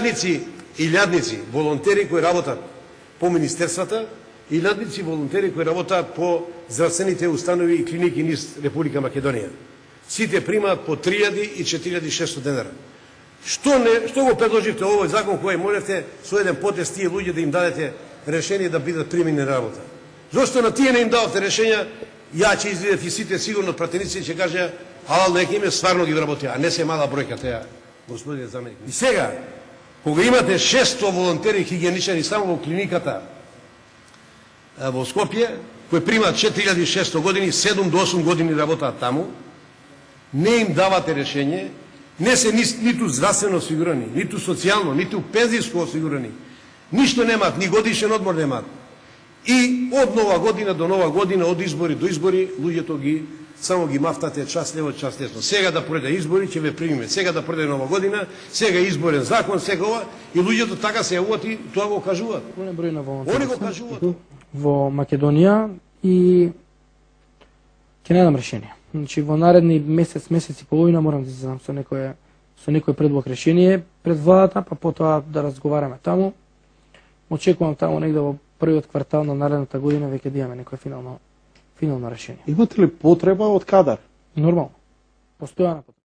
илјадници волонтери кои работат по министерствата, илјадници волонтери кои работат по здравствените установи и клиники низ Република Македонија. Сите примаат по 3000 и 4600 денара. Што го предложивте овој закон кој можете со еден потез тие луѓе да им дадете решение да бидат примени на работа? Зошто на тие не им давате решенја? Ја ќе излидат и сите сигурно пратеници ќе кажа ал нека име стварно ги вработи, а не се мала бројка теа, господине заменик. И сега, кога имате 600 волонтери хигиеничари само во клиниката во Скопје, кои примаат 4600 години, 7 до 8 години работаат таму, не им давате решение, не се ниту здравствено осигурани, ниту социјално, ниту пензиско осигурани, ништо немаат, ни годишен одмор немаат. И од нова година до нова година, од избори до избори, луѓето ги само ги мафтате час лево, час десно. Сега да пройде избори, ќе ве примиме. Сега да пройде нова година, сега изборен закон, сега ова, и луѓето така се јавуваат и тоа го кажуваат. Голем број на волонтери. Они го кажуваат. Во Македонија и ќе најдам решение. Значи во наредни месец и половина морам да излезам со некој предлог решение пред владата, па потоа да разговараме таму. Очекувам таму негде во првиот квартал на наредната година веќе да имаме некој финално решение. Имате ли потреба од кадар? Нормално. Постојана потреба.